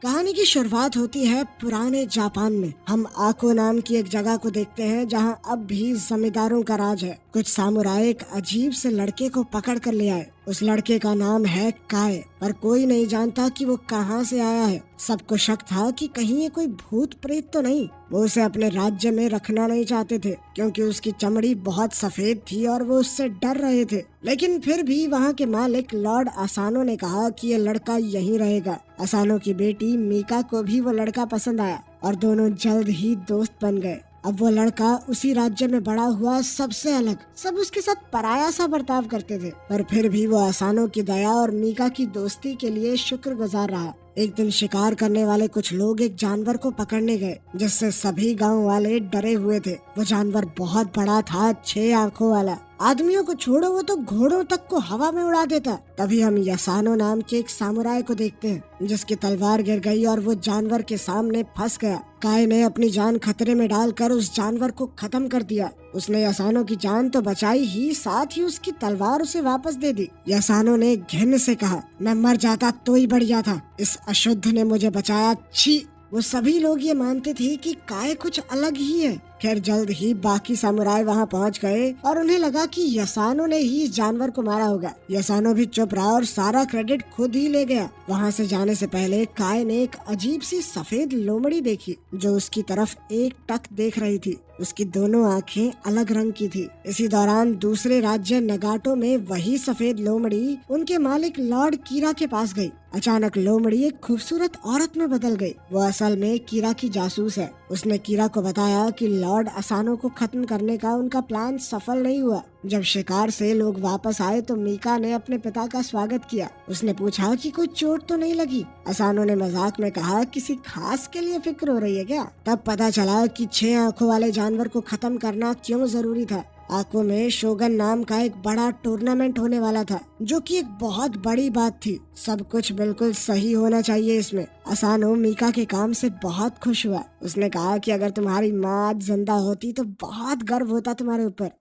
कहानी की शुरुआत होती है पुराने जापान में। हम आको नाम की एक जगह को देखते हैं जहां अब भी जमींदारों का राज है। कुछ सामुराई एक अजीब से लड़के को पकड़ कर ले आए। उस लड़के का नाम है काय, पर कोई नहीं जानता कि वो कहां से आया है। सबको शक था कि कहीं ये कोई भूत प्रेत तो नहीं। वो उसे अपने राज्य में रखना नहीं चाहते थे क्योंकि उसकी चमड़ी बहुत सफेद थी और वो उससे डर रहे थे। लेकिन फिर भी वहाँ के मालिक लॉर्ड असानो ने कहा कि ये लड़का यहीं रहेगा। असानो की बेटी मीका को भी वो लड़का पसंद आया और दोनों जल्द ही दोस्त बन गए। अब वो लड़का उसी राज्य में बड़ा हुआ, सबसे अलग। सब उसके साथ पराया सा बर्ताव करते थे, पर फिर भी वो असानो की दया और मीका की दोस्ती के लिए शुक्रगुजार रहा। एक दिन शिकार करने वाले कुछ लोग एक जानवर को पकड़ने गए जिससे सभी गांव वाले डरे हुए थे। वो जानवर बहुत बड़ा था, 6 आंखों वाला। आदमियों को छोड़ो, वो तो घोड़ों तक को हवा में उड़ा देता। तभी हम यसानो नाम के एक सामुराई को देखते हैं जिसकी तलवार गिर गई और वो जानवर के सामने फंस गया। काय ने अपनी जान खतरे में डालकर उस जानवर को खत्म कर दिया। उसने यसानो की जान तो बचाई ही, साथ ही उसकी तलवार उसे वापस दे दी। यसानो ने घिन से कहा, मैं मर जाता तो ही बढ़िया था, इस अशुद्ध ने मुझे बचाया, छी। वो सभी लोग ये मानते थे कि काय कुछ अलग ही है। खैर जल्द ही बाकी सामुराई वहाँ पहुँच गए और उन्हें लगा कि यसानो ने ही इस जानवर को मारा होगा। यसानो भी चुप रहा और सारा क्रेडिट खुद ही ले गया। वहाँ से जाने से पहले काय ने एक अजीब सी सफेद लोमड़ी देखी जो उसकी तरफ एक टक देख रही थी। उसकी दोनों आंखें अलग रंग की थी। इसी दौरान दूसरे राज्य नगाटो में वही सफेद लोमड़ी उनके मालिक लॉर्ड कीरा के पास गई। अचानक लोमड़ी एक खूबसूरत औरत में बदल गई। वो असल में कीरा की जासूस है। उसने कीरा को बताया कि लॉर्ड असानो को खत्म करने का उनका प्लान सफल नहीं हुआ। जब शिकार से लोग वापस आए तो मीका ने अपने पिता का स्वागत किया। उसने पूछा कि कोई चोट तो नहीं लगी। असानो ने मजाक में कहा, किसी खास के लिए फिक्र हो रही है क्या? तब पता चला कि 6 आंखों वाले जानवर को खत्म करना क्यों जरूरी था। आको में शोगन नाम का एक बड़ा टूर्नामेंट होने वाला था जो कि एक बहुत बड़ी बात थी। सब कुछ बिल्कुल सही होना चाहिए इसमें। असानो मीका के काम से बहुत खुश हुआ। उसने कहा कि अगर तुम्हारी माँ आज जिंदा होती तो बहुत गर्व होता तुम्हारे ऊपर।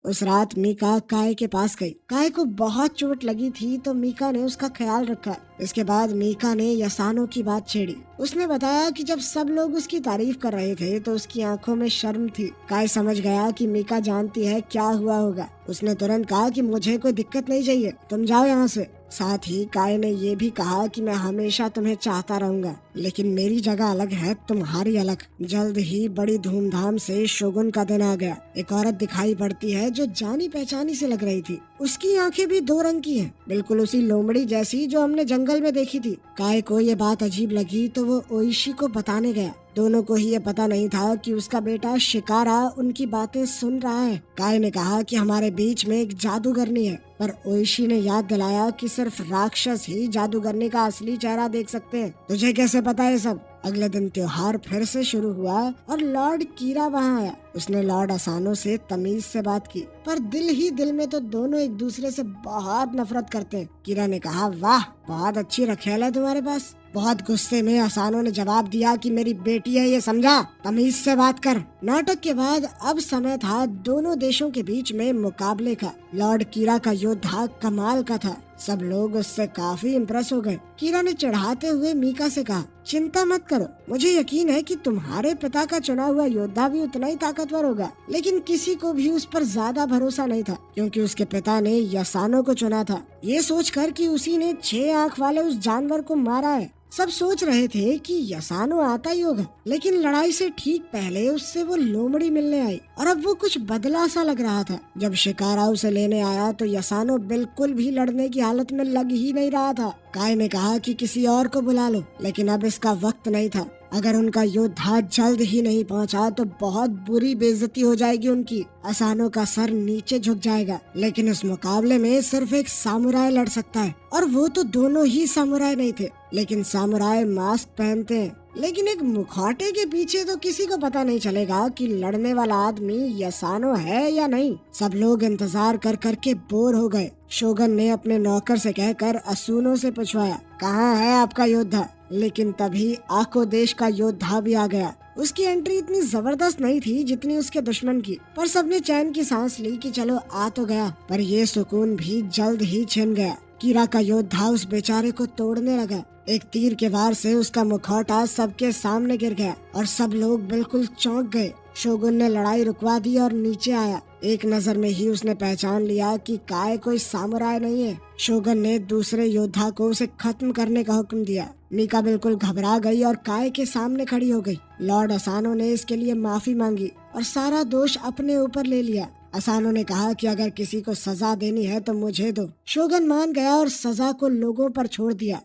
उस रात मीका काय के पास गई। काय को बहुत चोट लगी थी तो मीका ने उसका ख्याल रखा। इसके बाद मीका ने यसानो की बात छेड़ी। उसने बताया कि जब सब लोग उसकी तारीफ कर रहे थे तो उसकी आंखों में शर्म थी। काय समझ गया कि मीका जानती है क्या हुआ होगा। उसने तुरंत कहा कि मुझे कोई दिक्कत नहीं चाहिए, तुम जाओ यहाँ से। साथ ही काय ने ये भी कहा कि मैं हमेशा तुम्हें चाहता रहूंगा, लेकिन मेरी जगह अलग है, तुम्हारी अलग। जल्द ही बड़ी धूमधाम से शोगुन का दिन आ गया। एक औरत दिखाई पड़ती है जो जानी पहचानी से लग रही थी। उसकी आंखें भी 2 रंग की हैं, बिल्कुल उसी लोमड़ी जैसी जो हमने जंगल में देखी थी। काय को ये बात अजीब लगी तो वो ओइशी को बताने गया। दोनों को ही ये पता नहीं था कि उसका बेटा शिकारा उनकी बातें सुन रहा है। काय ने कहा कि हमारे बीच में एक जादूगरनी है, पर ओइशी ने याद दिलाया कि सिर्फ राक्षस ही जादूगरनी का असली चेहरा देख सकते हैं। तुझे कैसे पता है सब? अगले दिन त्योहार फिर से शुरू हुआ और लॉर्ड कीरा वहाँ आया। उसने लॉर्ड असानो से तमीज से बात की, पर दिल ही दिल में तो दोनों एक दूसरे से बहुत नफरत करते हैं। कीरा ने कहा, वाह, बहुत अच्छी रखेल है तुम्हारे पास। बहुत गुस्से में असानो ने जवाब दिया कि मेरी बेटी है, ये समझा, तमीज से बात कर। नाटक के बाद अब समय था दोनों देशों के बीच में मुकाबले का। लॉर्ड कीरा का योद्धा कमाल का था। सब लोग उससे काफी इम्प्रेस हो गए। कीरा ने चढ़ाते हुए मीका से कहा, चिंता मत करो, मुझे यकीन है कि तुम्हारे पिता का चुना हुआ योद्धा भी उतना ही ताकतवर होगा। लेकिन किसी को भी उस पर ज्यादा भरोसा नहीं था क्योंकि उसके पिता ने यसानो को चुना था, ये सोचकर कि उसी ने 6 आंख वाले उस जानवर को मारा है। सब सोच रहे थे कि यसानो आता ही होगा, लेकिन लड़ाई से ठीक पहले उससे वो लोमड़ी मिलने आई और अब वो कुछ बदला सा लग रहा था। जब शिकारा उसे लेने आया तो यसानो बिल्कुल भी लड़ने की हालत में लग ही नहीं रहा था। काय ने कहा कि किसी और को बुला लो, लेकिन अब इसका वक्त नहीं था। अगर उनका योद्धा जल्द ही नहीं पहुंचा तो बहुत बुरी बेइज्जती हो जाएगी उनकी। असानो का सर नीचे झुक जाएगा। लेकिन इस मुकाबले में सिर्फ एक सामुराई लड़ सकता है और वो तो दोनों ही सामुराई नहीं थे। लेकिन सामुराई मास्क पहनते हैं, लेकिन एक मुखौटे के पीछे तो किसी को पता नहीं चलेगा कि लड़ने वाला आदमी यसानो है या नहीं। सब लोग इंतजार कर कर के बोर हो गए। शोगन ने अपने नौकर से कहकर असूनो से पूछवाया, कहाँ है आपका योद्धा? लेकिन तभी आको देश का योद्धा भी आ गया। उसकी एंट्री इतनी जबरदस्त नहीं थी जितनी उसके दुश्मन की, पर सबने चैन की सांस ली कि चलो आ तो गया। पर ये सुकून भी जल्द ही छिन गया। कीरा का योद्धा उस बेचारे को तोड़ने लगा। एक तीर के वार से उसका मुखौटा सबके सामने गिर गया और सब लोग बिल्कुल चौंक गए। शोगुन ने लड़ाई रुकवा दी और नीचे आया। एक नजर में ही उसने पहचान लिया कि काय कोई सामुराई नहीं है। शोगुन ने दूसरे योद्धा को उसे खत्म करने का हुक्म दिया। मीका बिल्कुल घबरा गई और काय के सामने खड़ी हो गई। लॉर्ड असानो ने इसके लिए माफी मांगी और सारा दोष अपने ऊपर ले लिया। असानो ने कहा कि अगर किसी को सजा देनी है तो मुझे दो। शोगुन मान गया और सजा को लोगों पर छोड़ दिया।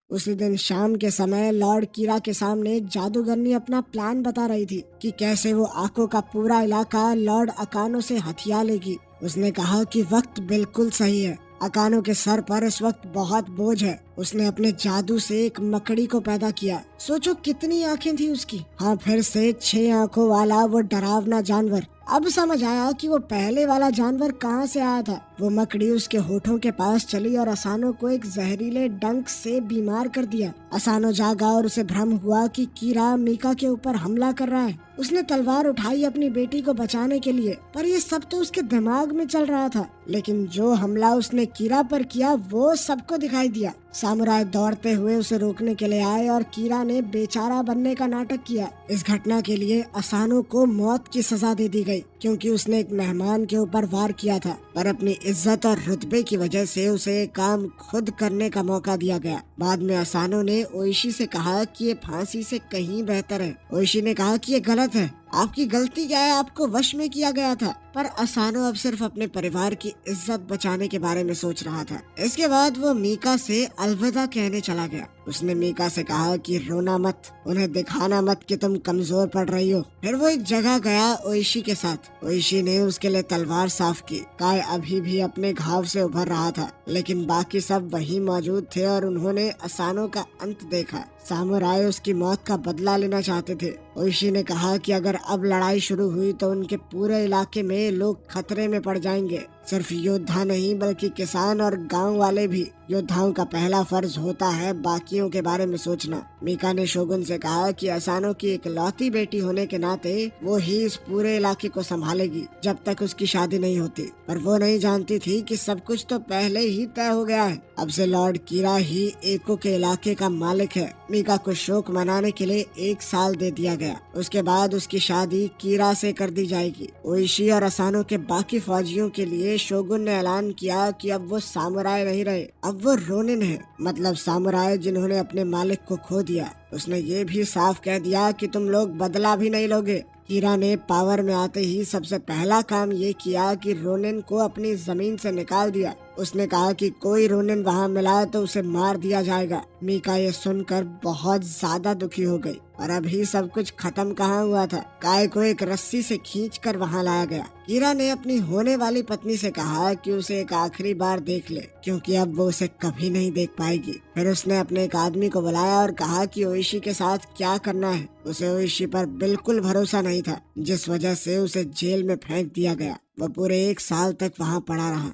उसी दिन शाम के समय लॉर्ड कीरा के सामने जादूगरनी अपना प्लान बता रही थी कि कैसे वो आको का पूरा इलाका लॉर्ड अकानो से हथिया लेगी। उसने कहा कि वक्त बिल्कुल सही है। अकानो के सर पर इस वक्त बहुत बोझ है। उसने अपने जादू से एक मकड़ी को पैदा किया। सोचो कितनी आंखें थी उसकी। हाँ, फिर से 6 आंखों वाला वो डरावना जानवर। अब समझ आया कि वो पहले वाला जानवर कहाँ से आया था। वो मकड़ी उसके होठों के पास चली और असानो को एक जहरीले डंक से बीमार कर दिया। असानो जागा और उसे भ्रम हुआ कि कीरा मीका के ऊपर हमला कर रहा है। उसने तलवार उठाई अपनी बेटी को बचाने के लिए, पर ये सब तो उसके दिमाग में चल रहा था। लेकिन जो हमला उसने कीरा पर किया वो सबको दिखाई दिया। सामुराई दौड़ते हुए उसे रोकने के लिए आए और कीरा ने बेचारा बनने का नाटक किया। इस घटना के लिए असानो को मौत की सजा दे दी गई क्योंकि उसने एक मेहमान के ऊपर वार किया था, पर अपनी इज्जत और रुतबे की वजह से उसे काम खुद करने का मौका दिया गया। बाद में असानो ने ओइशी से कहा कि ये फांसी से कहीं बेहतर है। ओइशी ने कहा कि ये गलत है, आपकी गलती क्या है, आपको वश में किया गया था। पर असानो अब सिर्फ अपने परिवार की इज्जत बचाने के बारे में सोच रहा था। इसके बाद वो मीका से अलविदा कहने चला गया। उसने मीका से कहा कि रोना मत, उन्हें दिखाना मत कि तुम कमजोर पड़ रही हो। फिर वो एक जगह गया ओइशी के साथ। ओइशी ने उसके लिए तलवार साफ की। काय अभी भी अपने घाव से उभर रहा था, लेकिन बाकी सब वहीं मौजूद थे और उन्होंने असानो का अंत देखा। सामुराई उसकी मौत का बदला लेना चाहते थे। ओइशी ने कहा कि अगर अब लड़ाई शुरू हुई तो उनके पूरे इलाके में लोग खतरे में पड़ जाएंगे। सिर्फ योद्धा नहीं बल्कि किसान और गांव वाले भी। योद्धाओं का पहला फर्ज होता है बाकियों के बारे में सोचना। मीका ने शोगुन से कहा कि असानो की इकलौती बेटी होने के नाते वो ही इस पूरे इलाके को संभालेगी जब तक उसकी शादी नहीं होती। पर वो नहीं जानती थी कि सब कुछ तो पहले ही तय हो गया है। अब से लॉर्ड कीरा ही एको के इलाके का मालिक है। मीका को शोक मनाने के लिए 1 साल दे दिया गया। उसके बाद उसकी शादी कीरा से कर दी जाएगी। ओइशी और असानो के बाकी फौजियों के लिए शोगुन ने ऐलान किया कि अब वो सामुराई नहीं रहे, अब वो रोनिन है, मतलब सामुराई जिन्होंने अपने मालिक को खो दिया। उसने ये भी साफ कह दिया कि तुम लोग बदला भी नहीं लोगे। कीरा ने पावर में आते ही सबसे पहला काम ये किया कि रोनिन को अपनी जमीन से निकाल दिया। उसने कहा कि कोई रोनिन वहाँ मिला तो उसे मार दिया जाएगा। मीका ये सुनकर बहुत ज्यादा दुखी हो गई। और अभी सब कुछ खत्म कहाँ हुआ था। काय को एक रस्सी से खींचकर वहाँ लाया गया। कीरा ने अपनी होने वाली पत्नी से कहा कि उसे एक आखिरी बार देख ले, क्योंकि अब वो उसे कभी नहीं देख पाएगी। फिर उसने अपने एक आदमी को बुलाया और कहा कि ओइशी के साथ क्या करना है। उसे ओइशी पर बिल्कुल भरोसा नहीं था, जिस वजह से उसे जेल में फेंक दिया गया। वो पूरे 1 साल तक वहाँ पड़ा रहा।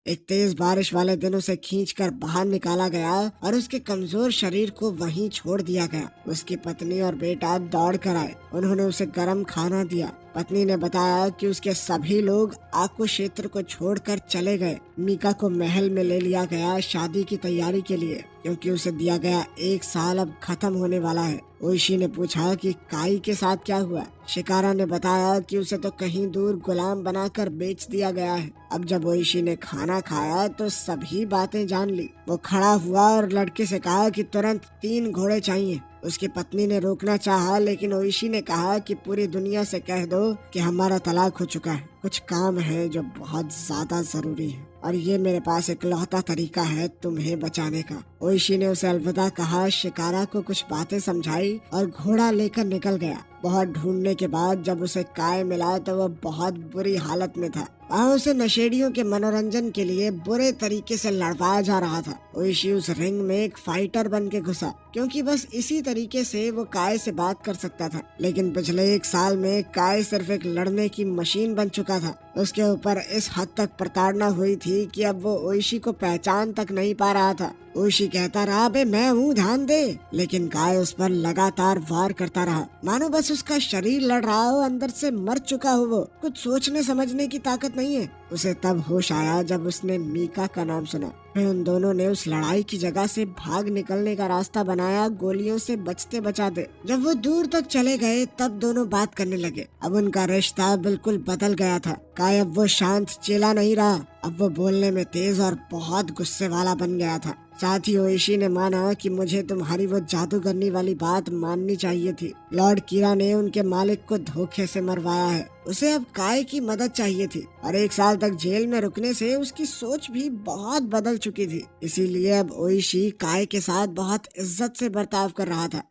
एक तेज बारिश वाले दिन उसे खींचकर बाहर निकाला गया और उसके कमजोर शरीर को वहीं छोड़ दिया गया। उसकी पत्नी और बेटा दौड़ कर आए। उन्होंने उसे गर्म खाना दिया। पत्नी ने बताया कि उसके सभी लोग आको क्षेत्र को छोड़कर चले गए। मीका को महल में ले लिया गया शादी की तैयारी के लिए, क्योंकि उसे दिया गया 1 साल अब खत्म होने वाला है। ओइशी ने पूछा कि काई के साथ क्या हुआ। शिकारा ने बताया कि उसे तो कहीं दूर गुलाम बनाकर बेच दिया गया है। अब जब ओइशी ने खाना खाया तो सभी बातें जान ली। वो खड़ा हुआ और लड़के से कहा कि तुरंत 3 घोड़े चाहिए। उसकी पत्नी ने रोकना चाहा, लेकिन ओइशी ने कहा कि पूरी दुनिया से कह दो कि हमारा तलाक हो चुका है, कुछ काम है जो बहुत ज्यादा जरूरी है और ये मेरे पास इकलौता तरीका है तुम्हें बचाने का। ओइशी ने उसे अलविदा कहा, शिकारा को कुछ बातें समझाई और घोड़ा लेकर निकल गया। बहुत ढूंढने के बाद जब उसे काय मिला तो वह बहुत बुरी हालत में था। वहाँ उसे नशेड़ियों के मनोरंजन के लिए बुरे तरीके से लड़वाया जा रहा था। ओइशी उस रिंग में एक फाइटर बन के घुसा, क्योंकि बस इसी तरीके से वो काय से बात कर सकता था। लेकिन पिछले 1 साल में काय सिर्फ एक लड़ने की मशीन बन चुका था। उसके ऊपर इस हद तक प्रताड़ना हुई थी कि अब वो ओइशी को पहचान तक नहीं पा रहा था। ओइशी कहता रहा, बे मैं हूँ, ध्यान दे, लेकिन काय उस पर लगातार वार करता रहा, मानो बस उसका शरीर लड़ रहा हो, अंदर से मर चुका हो। वो कुछ सोचने समझने की ताकत नहीं है। उसे तब होश आया जब उसने मीका का नाम सुना। फिर उन दोनों ने उस लड़ाई की जगह से भाग निकलने का रास्ता बनाया, गोलियों से बचते बचाते। जब वो दूर तक चले गए तब दोनों बात करने लगे। अब उनका रिश्ता बिल्कुल बदल गया था। काय अब वो शांत चेला नहीं रहा, अब वो बोलने में तेज और बहुत गुस्से वाला बन गया था। साथ ही ओइशी ने माना कि मुझे तुम्हारी वो जादूगरनी वाली बात माननी चाहिए थी। लॉर्ड कीरा ने उनके मालिक को धोखे से मरवाया है। उसे अब काय की मदद चाहिए थी और 1 साल तक जेल में रुकने से उसकी सोच भी बहुत बदल चुकी थी। इसीलिए अब ओइशी काय के साथ बहुत इज्जत से बर्ताव कर रहा था।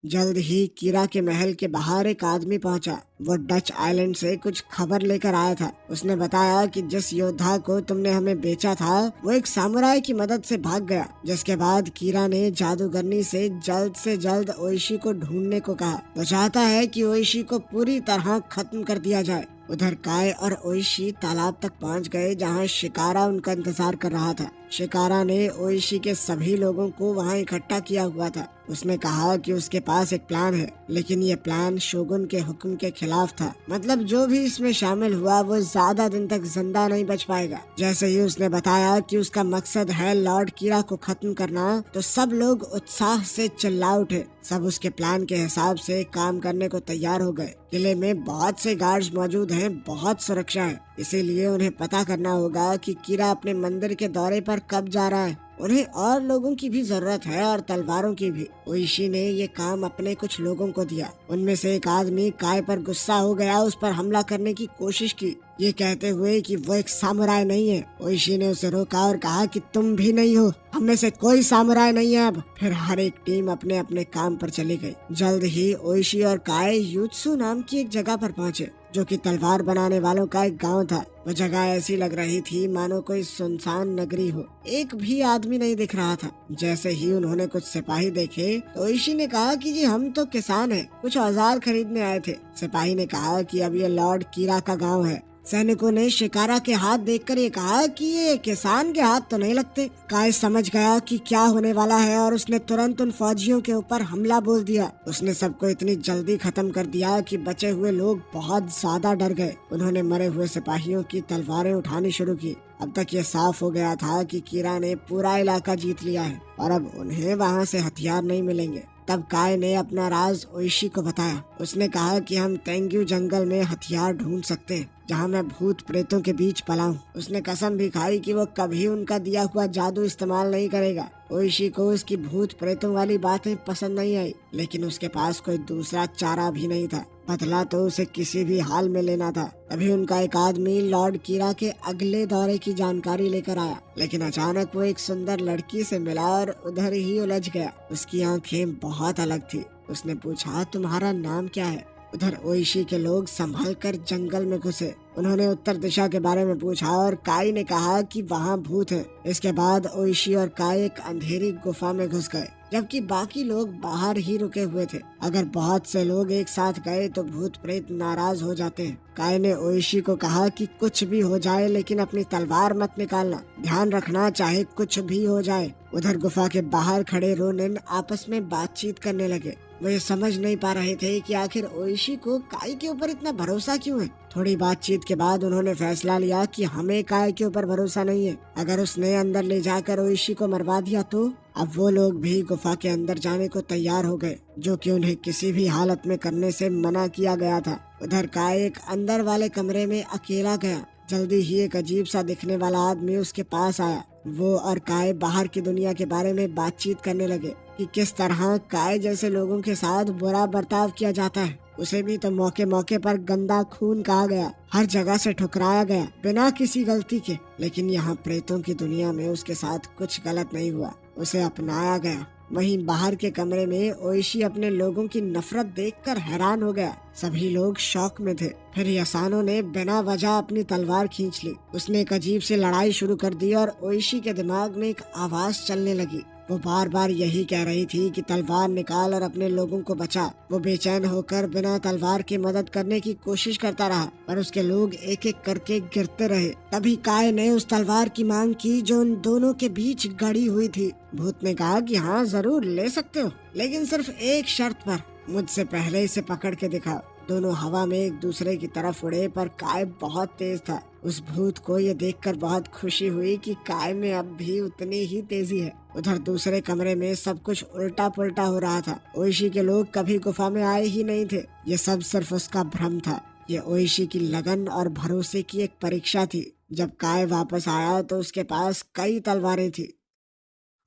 जल्द ही कीरा के महल के बाहर एक आदमी पहुंचा। वो डच आइलैंड से कुछ खबर लेकर आया था। उसने बताया कि जिस योद्धा को तुमने हमें बेचा था वो एक सामुराई की मदद से भाग गया। जिसके बाद कीरा ने जादूगरनी से जल्द ओइशी को ढूंढने को कहा। वो चाहता है कि ओइशी को पूरी तरह खत्म कर दिया जाए। उधर काय और ओइशी तालाब तक पहुंच गए जहां शिकारा उनका इंतजार कर रहा था। शिकारा ने ओइशी के सभी लोगों को वहां इकट्ठा किया हुआ था। उसने कहा कि उसके पास एक प्लान है, लेकिन ये प्लान शोगुन के हुक्म के खिलाफ था। मतलब जो भी इसमें शामिल हुआ वो ज्यादा दिन तक जिंदा नहीं बच पाएगा। जैसे ही उसने बताया कि उसका मकसद है लॉर्ड कीरा को खत्म करना, तो सब लोग उत्साह से चिल्ला उठे। सब उसके प्लान के हिसाब से काम करने को तैयार हो गए। किले में बहुत से गार्ड्स मौजूद हैं, बहुत सुरक्षा है। इसीलिए उन्हें पता करना होगा कि कीरा अपने मंदिर के दौरे पर कब जा रहा है। उन्हें और लोगों की भी जरूरत है और तलवारों की भी। ओइशी ने ये काम अपने कुछ लोगों को दिया। उनमें से एक आदमी काय पर गुस्सा हो गया, उस पर हमला करने की कोशिश की, ये कहते हुए कि वो एक सामुराई नहीं है। ओइशी ने उसे रोका और कहा कि तुम भी नहीं हो, हम में से कोई सामुराई नहीं है अब। फिर हर एक टीम अपने अपने काम पर चली गई। जल्द ही ओइशी और काय युत्सु नाम की एक जगह पर पहुंचे, जो कि तलवार बनाने वालों का एक गांव था। वो जगह ऐसी लग रही थी मानो कोई सुनसान नगरी हो। एक भी आदमी नहीं दिख रहा था। जैसे ही उन्होंने कुछ सिपाही देखे तो ओइशी ने कहा कि जी हम तो किसान हैं, कुछ औजार खरीदने आए थे। सिपाही ने कहा कि अब ये लॉर्ड कीरा का गांव है। सैनिकों ने शिकारा के हाथ देखकर ये कहा कि ये किसान के हाथ तो नहीं लगते। काय समझ गया कि क्या होने वाला है और उसने तुरंत उन फौजियों के ऊपर हमला बोल दिया। उसने सबको इतनी जल्दी खत्म कर दिया कि बचे हुए लोग बहुत ज्यादा डर गए। उन्होंने मरे हुए सिपाहियों की तलवारें उठानी शुरू की। अब तक ये साफ हो गया था कि कीरा ने पूरा इलाका जीत लिया है और अब उन्हें वहाँ से हथियार नहीं मिलेंगे। तब काय ने अपना राज ओइशी को बताया। उसने कहा कि हम तेंग्यू जंगल में हथियार ढूंढ सकते हैं, जहाँ मैं भूत प्रेतों के बीच पला हूँ। उसने कसम भी खाई कि वो कभी उनका दिया हुआ जादू इस्तेमाल नहीं करेगा। ओइशी को उसकी भूत प्रेतों वाली बातें पसंद नहीं आई, लेकिन उसके पास कोई दूसरा चारा भी नहीं था। बदला तो उसे किसी भी हाल में लेना था। तभी उनका एक आदमी लॉर्ड कीरा के अगले दौरे की जानकारी लेकर आया, लेकिन अचानक वो एक सुंदर लड़की से मिला और उधर ही उलझ गया। उसकी आंखें बहुत अलग थी। उसने पूछा, तुम्हारा नाम क्या है? उधर ओइशी के लोग संभल कर जंगल में घुसे। उन्होंने उत्तर दिशा के बारे में पूछा और काई ने कहा कि वहाँ भूत है। इसके बाद ओइशी और काई एक अंधेरी गुफा में घुस गए, जबकि बाकी लोग बाहर ही रुके हुए थे। अगर बहुत से लोग एक साथ गए तो भूत प्रेत नाराज हो जाते हैं। काय ने ओइशी को कहा कि कुछ भी हो जाए लेकिन अपनी तलवार मत निकालना, ध्यान रखना चाहे कुछ भी हो जाए। उधर गुफा के बाहर खड़े रोनिन आपस में बातचीत करने लगे। वो ये समझ नहीं पा रहे थे कि आखिर ओइशी को काय के ऊपर इतना भरोसा क्यों है। थोड़ी बातचीत के बाद उन्होंने फैसला लिया कि हमें काय के ऊपर भरोसा नहीं है। अगर उसने अंदर ले जाकर ओइशी को मरवा दिया तो। अब वो लोग भी गुफा के अंदर जाने को तैयार हो गए, जो कि उन्हें किसी भी हालत में करने से मना किया गया था। उधर काय एक अंदर वाले कमरे में अकेला गया। जल्दी ही एक अजीब सा दिखने वाला आदमी उसके पास आया। वो और काय बाहर की दुनिया के बारे में बातचीत करने लगे कि किस तरह काय जैसे लोगों के साथ बुरा बर्ताव किया जाता है। उसे भी तो मौके मौके पर गंदा खून कहा गया, हर जगह से ठुकराया गया बिना किसी गलती के। लेकिन यहाँ प्रेतों की दुनिया में उसके साथ कुछ गलत नहीं हुआ, उसे अपनाया गया। वहीं बाहर के कमरे में ओइशी अपने लोगों की नफरत देखकर हैरान हो गया। सभी लोग शौक में थे। फिर यसानो ने बिना वजह अपनी तलवार खींच ली। उसने एक अजीब सी लड़ाई शुरू कर दी और ओइशी के दिमाग में एक आवाज चलने लगी। वो बार बार यही कह रही थी कि तलवार निकाल और अपने लोगों को बचा। वो बेचैन होकर बिना तलवार की मदद करने की कोशिश करता रहा, पर उसके लोग एक एक करके गिरते रहे। तभी काय ने उस तलवार की मांग की जो उन दोनों के बीच गड़ी हुई थी। भूत ने कहा कि हाँ जरूर ले सकते हो, लेकिन सिर्फ एक शर्त पर, मुझसे पहले इसे पकड़ के दिखाओ। दोनों हवा में एक दूसरे की तरफ उड़े, पर काय बहुत तेज था। उस भूत को ये देखकर बहुत खुशी हुई कि काय में अब भी उतनी ही तेजी है। उधर दूसरे कमरे में सब कुछ उल्टा पुल्टा हो रहा था। ओइशी के लोग कभी गुफा में आए ही नहीं थे। ये सब सिर्फ उसका भ्रम था। ये ओइशी की लगन और भरोसे की एक परीक्षा थी। जब काय वापस आया तो उसके पास कई तलवारें थी।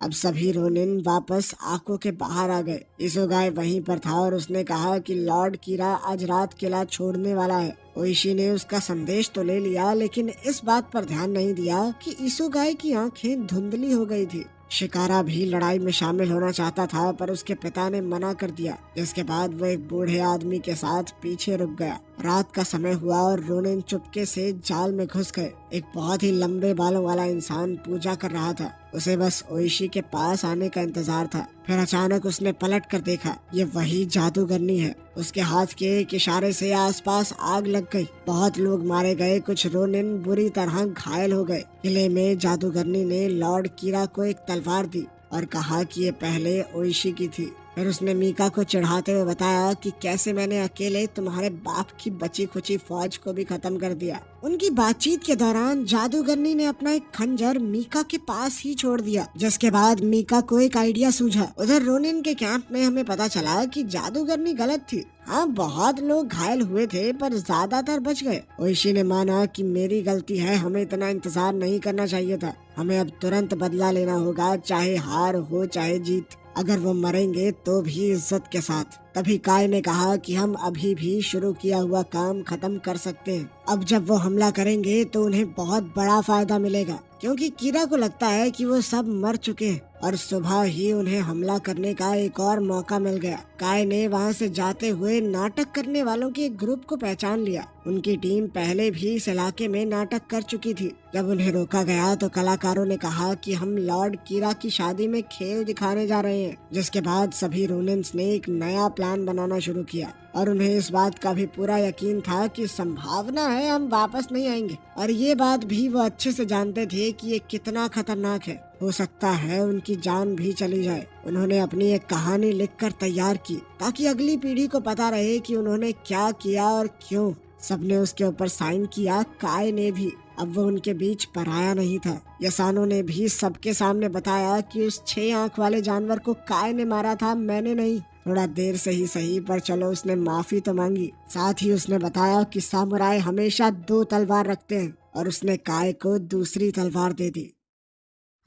अब सभी रोनिन वापस आंखों के बाहर आ गए। इसोगाई वहीं पर था और उसने कहा कि लॉर्ड कीरा आज रात किला छोड़ने वाला है। ओइशी ने उसका संदेश तो ले लिया, लेकिन इस बात पर ध्यान नहीं दिया कि इसोगाई की आंखें धुंधली हो गई थी। शिकारा भी लड़ाई में शामिल होना चाहता था, पर उसके पिता ने मना कर दिया, जिसके बाद वो एक बूढ़े आदमी के साथ पीछे रुक गया। रात का समय हुआ और रोनिन चुपके से जाल में घुस गए। एक बहुत ही लंबे बालों वाला इंसान पूजा कर रहा था। उसे बस ओइशी के पास आने का इंतजार था। फिर अचानक उसने पलट कर देखा, ये वही जादूगरनी है। उसके हाथ के एक इशारे से आसपास आग लग गई। बहुत लोग मारे गए, कुछ रोनिन बुरी तरह घायल हो गए। किले में जादूगरनी ने लॉर्ड कीरा को एक तलवार दी और कहा कि ये पहले ओइशी की थी। फिर उसने मीका को चिढ़ाते हुए बताया कि कैसे मैंने अकेले तुम्हारे बाप की बची खुची फौज को भी खत्म कर दिया। उनकी बातचीत के दौरान जादूगरनी ने अपना एक खंजर मीका के पास ही छोड़ दिया, जिसके बाद मीका को एक आइडिया सूझा। उधर रोनिन के कैंप में हमें पता चला कि जादूगरनी गलत थी। हाँ, बहुत लोग घायल हुए थे, पर ज्यादातर बच गए। ओइशी ने माना कि मेरी गलती है, हमें इतना इंतजार नहीं करना चाहिए था। हमें अब तुरंत बदला लेना होगा, चाहे हार हो चाहे जीत। अगर वो मरेंगे तो भी इज्जत के साथ। तभी काय ने कहा कि हम अभी भी शुरू किया हुआ काम खत्म कर सकते हैं। अब जब वो हमला करेंगे तो उन्हें बहुत बड़ा फायदा मिलेगा, क्योंकि कीरा को लगता है कि वो सब मर चुके हैं और सुबह ही उन्हें हमला करने का एक और मौका मिल गया। काय ने वहाँ से जाते हुए नाटक करने वालों के एक ग्रुप को पहचान लिया। उनकी टीम पहले भी इस इलाके में नाटक कर चुकी थी। जब उन्हें रोका गया तो कलाकारों ने कहा कि हम लॉर्ड कीरा की शादी में खेल दिखाने जा रहे हैं, जिसके बाद सभी रोनिन्स ने एक नया प्लान बनाना शुरू किया और उन्हें इस बात का भी पूरा यकीन था कि संभावना है हम वापस नहीं आएंगे। और ये बात भी वो अच्छे से जानते थे कि ये कितना खतरनाक है। हो सकता है उनकी जान भी चली जाए। उन्होंने अपनी एक कहानी लिखकर तैयार की ताकि अगली पीढ़ी को पता रहे कि उन्होंने क्या किया और क्यों। सबने उसके ऊपर साइन किया, काय ने भी। अब वो उनके बीच पराया नहीं था। यसानो ने भी सबके सामने बताया कि उस 6 आंख वाले जानवर को काय ने मारा था, मैंने नहीं। थोड़ा देर से ही सही, पर चलो उसने माफी तो मांगी। साथ ही उसने बताया कि सामुराई हमेशा 2 तलवार रखते हैं और उसने काय को दूसरी तलवार दे दी।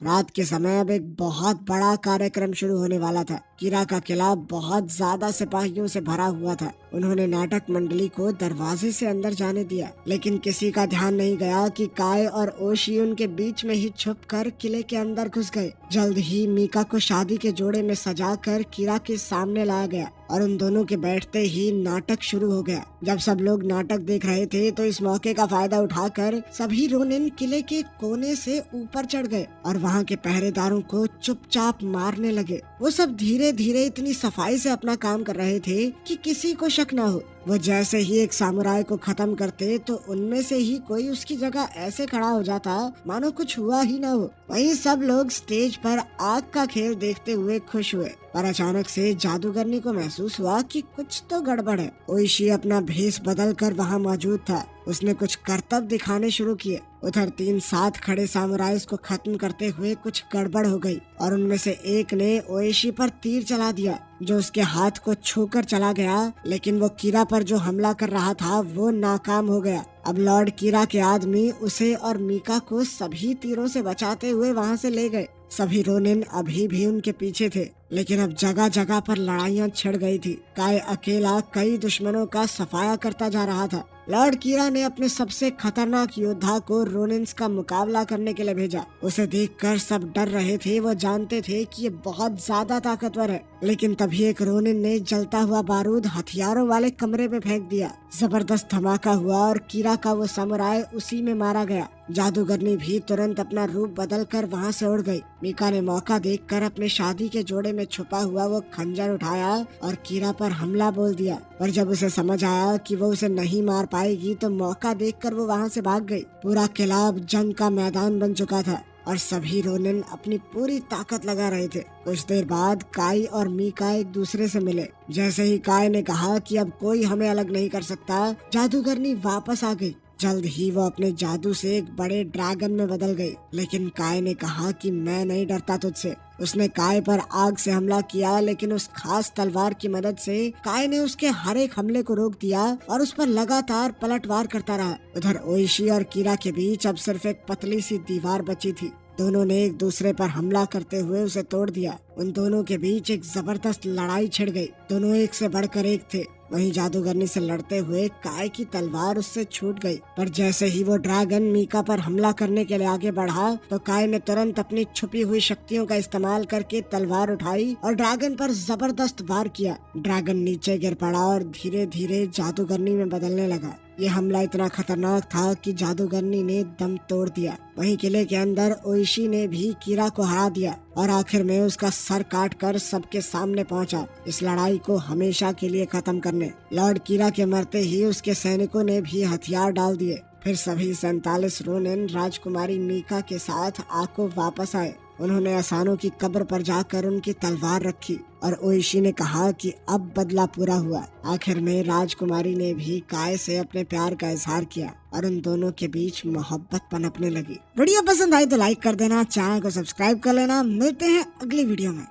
रात के समय अब एक बहुत बड़ा कार्यक्रम शुरू होने वाला था। कीरा का किला बहुत ज्यादा सिपाहियों से भरा हुआ था। उन्होंने नाटक मंडली को दरवाजे से अंदर जाने दिया, लेकिन किसी का ध्यान नहीं गया कि काय और ओशी उनके बीच में ही छुपकर किले के अंदर घुस गए। जल्द ही मीका को शादी के जोड़े में सजाकर कीरा के सामने लाया गया और उन दोनों के बैठते ही नाटक शुरू हो गया। जब सब लोग नाटक देख रहे थे तो इस मौके का फायदा उठाकर सभी रोनिन किले के कोने से ऊपर चढ़ गए और वहाँ के पहरेदारों को चुपचाप मारने लगे। वो सब धीरे धीरे इतनी सफाई से अपना काम कर रहे थे कि किसी को शक न हो। वो जैसे ही एक सामुराई को खत्म करते तो उनमें से ही कोई उसकी जगह ऐसे खड़ा हो जाता मानो कुछ हुआ ही न हो। वहीं सब लोग स्टेज पर आग का खेल देखते हुए खुश हुए, पर अचानक से जादूगरनी को महसूस हुआ कि कुछ तो गड़बड़ है। ओइशी अपना भेष बदल कर वहाँ मौजूद था। उसने कुछ करतब दिखाने शुरू किए। उधर 3 साथ खड़े सामुराइज को खत्म करते हुए कुछ गड़बड़ हो गई और उनमें से एक ने ओइशी पर तीर चला दिया, जो उसके हाथ को छूकर चला गया। लेकिन वो कीरा पर जो हमला कर रहा था वो नाकाम हो गया। अब लॉर्ड कीरा के आदमी उसे और मीका को सभी तीरों से बचाते हुए वहाँ से ले गए। सभी रोनिन अभी भी उनके पीछे थे, लेकिन अब जगह जगह पर लड़ाइयाँ छिड़ गई थी। काय अकेला कई दुश्मनों का सफाया करता जा रहा था। लॉर्ड कीरा ने अपने सबसे खतरनाक योद्धा को रोनिन्स का मुकाबला करने के लिए भेजा। उसे देखकर सब डर रहे थे। वो जानते थे कि ये बहुत ज्यादा ताकतवर है। लेकिन तभी एक रोनिन ने जलता हुआ बारूद हथियारों वाले कमरे में फेंक दिया। जबरदस्त धमाका हुआ और कीरा का वो समुराई उसी में मारा गया। जादूगरनी भी तुरंत अपना रूप बदलकर वहाँ से उड़ गई। मीका ने मौका देखकर अपने शादी के जोड़े में छुपा हुआ वो खंजर उठाया और कीरा पर हमला बोल दिया। पर जब उसे समझ आया कि वो उसे नहीं मार पाएगी तो मौका देखकर वो वहाँ से भाग गई। पूरा किला अब जंग का मैदान बन चुका था और सभी रोनिन अपनी पूरी ताकत लगा रहे थे। कुछ देर बाद काय और मीका एक दूसरे से मिले। जैसे ही काय ने कहा कि अब कोई हमें अलग नहीं कर सकता, जादूगरनी वापस आ गई। जल्द ही वो अपने जादू से एक बड़े ड्रैगन में बदल गई। लेकिन काय ने कहा कि मैं नहीं डरता तुझसे। उसने काय पर आग से हमला किया, लेकिन उस खास तलवार की मदद से काय ने उसके हर एक हमले को रोक दिया और उस पर लगातार पलटवार करता रहा। उधर ओइशी और कीरा के बीच अब सिर्फ एक पतली सी दीवार बची थी। दोनों ने एक दूसरे पर हमला करते हुए उसे तोड़ दिया। उन दोनों के बीच एक जबरदस्त लड़ाई छिड़ गई। दोनों एक से बढ़कर एक थे। वहीं जादूगरनी से लड़ते हुए काय की तलवार उससे छूट गई, पर जैसे ही वो ड्रैगन मीका पर हमला करने के लिए आगे बढ़ा तो काय ने तुरंत अपनी छुपी हुई शक्तियों का इस्तेमाल करके तलवार उठाई और ड्रैगन पर जबरदस्त वार किया। ड्रैगन नीचे गिर पड़ा और धीरे धीरे जादूगरनी में बदलने लगा। ये हमला इतना खतरनाक था कि जादूगरनी ने दम तोड़ दिया। वहीं किले के अंदर ओइशी ने भी कीरा को हरा दिया और आखिर में उसका सर काट कर सबके सामने पहुंचा, इस लड़ाई को हमेशा के लिए खत्म करने। लॉर्ड कीरा के मरते ही उसके सैनिकों ने भी हथियार डाल दिए। फिर सभी 47 रोनिन राजकुमारी मीका के साथ आको वापस आए। उन्होंने असानों की कब्र पर जाकर उनकी तलवार रखी और ओइशी ने कहा कि अब बदला पूरा हुआ। आखिर में राजकुमारी ने भी काय से अपने प्यार का इजहार किया और उन दोनों के बीच मोहब्बत पनपने लगी। वीडियो पसंद आई तो लाइक कर देना, चैनल को सब्सक्राइब कर लेना। मिलते हैं अगली वीडियो में।